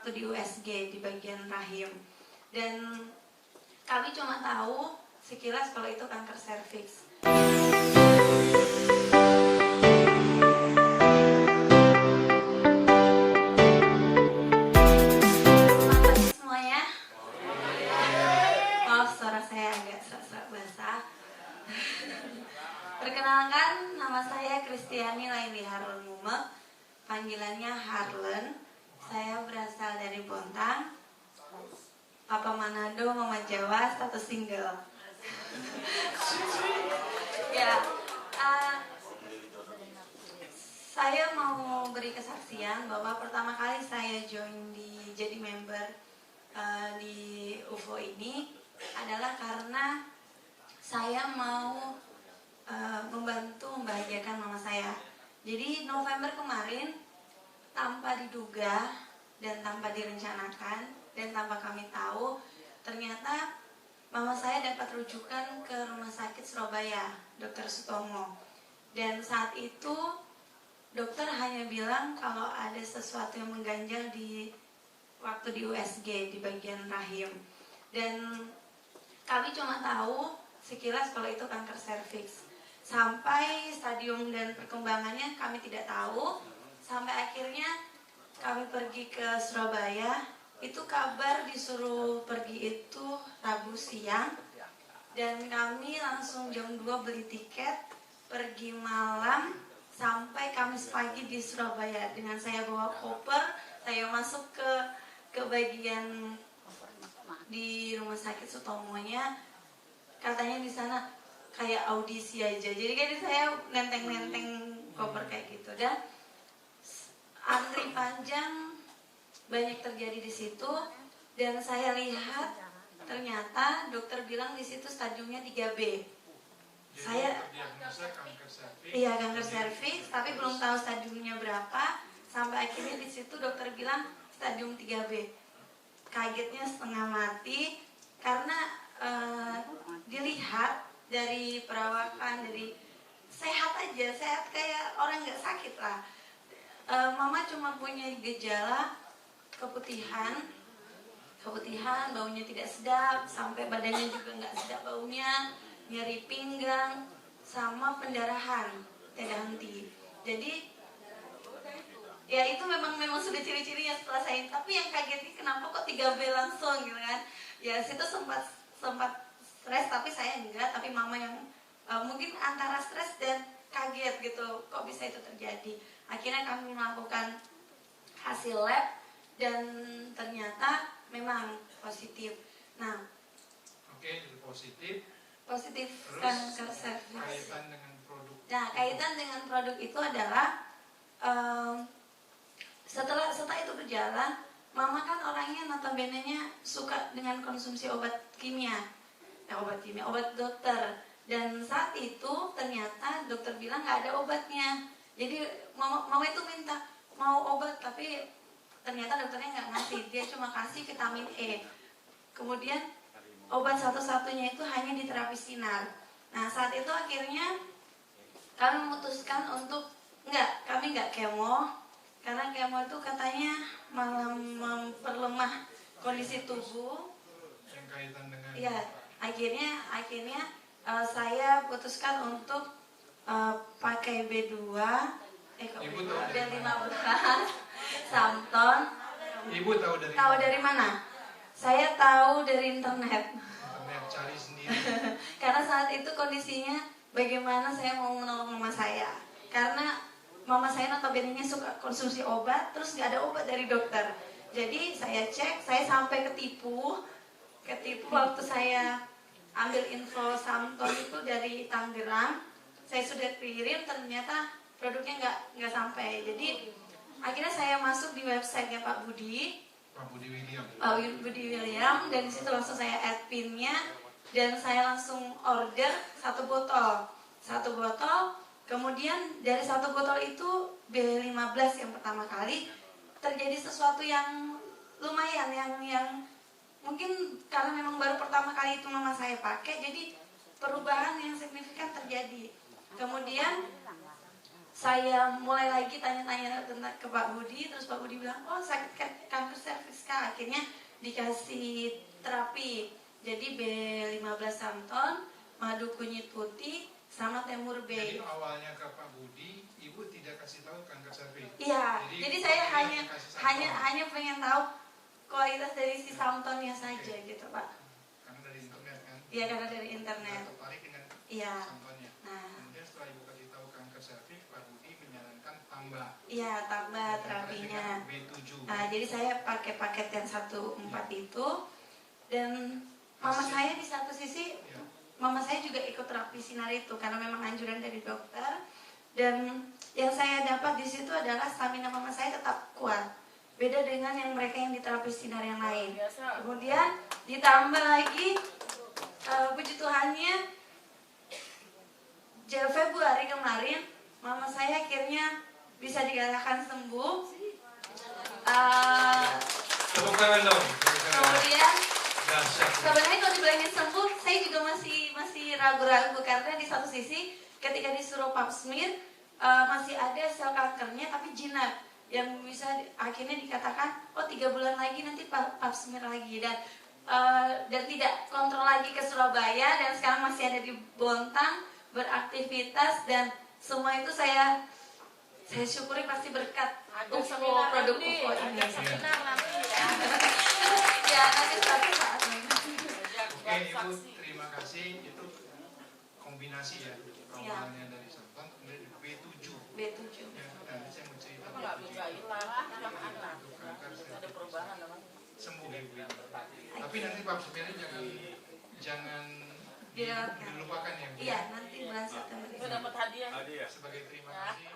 waktu di USG di bagian rahim, dan kami cuma tahu sekilas kalau itu kanker serviks. Selamat pagi semuanya. Maaf suara saya agak serak-serak basah. Perkenalkan, nama saya Kristiani Laili Harlen Mumek, panggilannya Harlen. Saya berasal dari Bontang, Papa Manado, Mama Jawa, status single. Ya, saya mau beri kesaksian bahwa pertama kali saya jadi member di UFO ini adalah karena saya mau membantu membahagiakan mama saya. Jadi November kemarin, tanpa diduga dan tanpa direncanakan dan tanpa kami tahu, ternyata mama saya dapat rujukan ke Rumah Sakit Surabaya, Dr. Sutomo. Dan saat itu dokter hanya bilang kalau ada sesuatu yang mengganjal waktu di USG di bagian rahim. Dan kami cuma tahu sekilas kalau itu kanker serviks. Sampai stadium dan perkembangannya kami tidak tahu. Sampai akhirnya kami pergi ke Surabaya. Itu kabar disuruh pergi itu Rabu siang. Dan kami langsung jam 2 beli tiket, pergi malam sampai Kamis pagi di Surabaya. Dengan saya bawa koper, saya masuk ke bagian di Rumah Sakit Sutomonya. Katanya di sana kayak audisi aja. Jadi kan saya nenteng-nenteng koper kayak gitu. Dan antri panjang banyak terjadi di situ, dan saya lihat ternyata dokter bilang di situ stadiumnya 3B. Jadi Saya kanker serviks, tapi belum tahu stadiumnya berapa. Sampai akhirnya di situ dokter bilang stadium 3B. Kagetnya setengah mati karena dilihat dari perawakan, dari sehat aja, sehat kayak orang nggak sakit lah. Mama cuma punya gejala keputihan, baunya tidak sedap, sampai badannya juga nggak sedap baunya, nyeri pinggang, sama pendarahan tidak henti. Jadi ya itu memang sudah ciri-cirinya setelah saya. Tapi yang kagetnya kenapa kok 3B langsung gitu kan? Ya situ sempat stres, tapi saya enggak. Tapi mama yang mungkin antara stres dan kaget gitu, kok bisa itu terjadi. Akhirnya kami melakukan hasil lab dan ternyata memang positif. Nah, oke, positif. Kanker serviks. Kaitan dengan produk. Nah, kaitan dengan produk itu adalah setelah itu berjalan, mama kan orangnya notabene-nya suka dengan konsumsi obat dokter. Dan saat itu ternyata dokter bilang nggak ada obatnya. Jadi mama itu minta mau obat, tapi ternyata dokternya nggak ngasih. Dia cuma kasih vitamin E. Kemudian obat satu-satunya itu hanya di terapi sinar. Nah saat itu akhirnya kami memutuskan untuk kami nggak kemo, karena kemo itu katanya malah memperlemah kondisi tubuh. Yang kaitan dengan. Iya, akhirnya saya putuskan untuk pakai B2, B15, Samton. Ibu tahu dari Tahu dari mana? Saya tahu dari internet. Internet, cari sendiri. Karena saat itu kondisinya bagaimana saya mau menolong mama saya. Karena mama saya notabene-nya suka konsumsi obat, terus nggak ada obat dari dokter. Jadi saya cek, saya sampai ketipu waktu saya ambil info Samton itu dari Tangerang. Saya sudah kirim, ternyata produknya nggak sampai. Jadi akhirnya saya masuk di websitenya Pak Budi William, dan disitu langsung saya add pinnya, dan saya langsung order satu botol. Kemudian dari satu botol itu B15 yang pertama kali terjadi sesuatu yang lumayan, yang mungkin karena memang baru pertama kali itu mama saya pakai, jadi perubahan yang signifikan terjadi. Kemudian saya mulai lagi tanya-tanya tentang ke Pak Budi, terus Pak Budi bilang, oh sakit kanker serviks akhirnya dikasih terapi. Jadi B15 Samton, madu kunyit putih, sama Temur B. Jadi awalnya ke Pak Budi, Ibu tidak kasih tahu kanker serviks. Iya, jadi saya Pak Budi kasih Samton. hanya pengen tahu kualitas dari si Samtonnya saja gitu Pak. Karena dari internet kan. Iya, karena dari internet. Tertarik dengan Iya. Samtonnya. Nah, Kemudian setelah Ibu kasih tahu kanker serviks, Pak Budi menyarankan tambah. iya tambah terapinya. B7. Nah, jadi saya pakai paket yang 1/4 itu, dan mama saya di satu sisi, Ya. mama saya juga ikut terapi sinar itu karena memang anjuran dari dokter. Dan yang saya dapat di situ adalah stamina mama saya tetap kuat, beda dengan yang mereka yang di terapi sinar yang lain. Kemudian ditambah lagi, puji Tuhannya, Februari kemarin mama saya akhirnya bisa dikatakan sembuh. Tepuk tangan dong. Kemudian Dahsyat. sebenarnya kalau dibilangin sembuh, saya juga masih ragu-ragu karena di satu sisi ketika disuruh pap smear masih ada sel kankernya tapi jinak yang bisa akhirnya dikatakan 3 bulan lagi nanti pap smear lagi, dan tidak kontrol lagi ke Surabaya, dan sekarang masih ada di Bontang beraktivitas, dan semua itu saya syukuri pasti berkat UFO, produk UFO ini. Ya, nanti suatu saat. Oke, Ibu, terima kasih. Itu kombinasi ya, awalnya dari Samton, kemudian B7. B7. Ya, nanti saya mau cerita Nggak B7. bisa hilang sama anak. Untuk kanker Ada serviks. perubahan namanya. Sembuh Ibu. Tapi nanti pap smearnya jangan Direlakkan. dilupakan ya, Bu. Iya, nanti bulan September. Itu dapat hadiah. Sebagai terima kasih.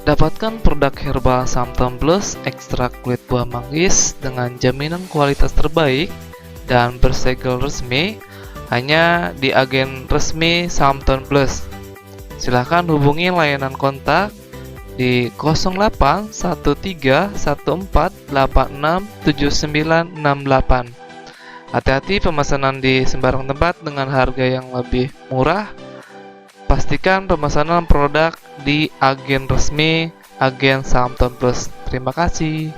Dapatkan produk herbal Samton Plus ekstrak kulit buah manggis dengan jaminan kualitas terbaik dan bersegel resmi hanya di agen resmi Samton Plus. Silahkan hubungi layanan kontak di 081314867968. Hati-hati pemesanan di sembarang tempat dengan harga yang lebih murah. Pastikan pemesanan produk di agen resmi agen Samton Plus. Terima kasih.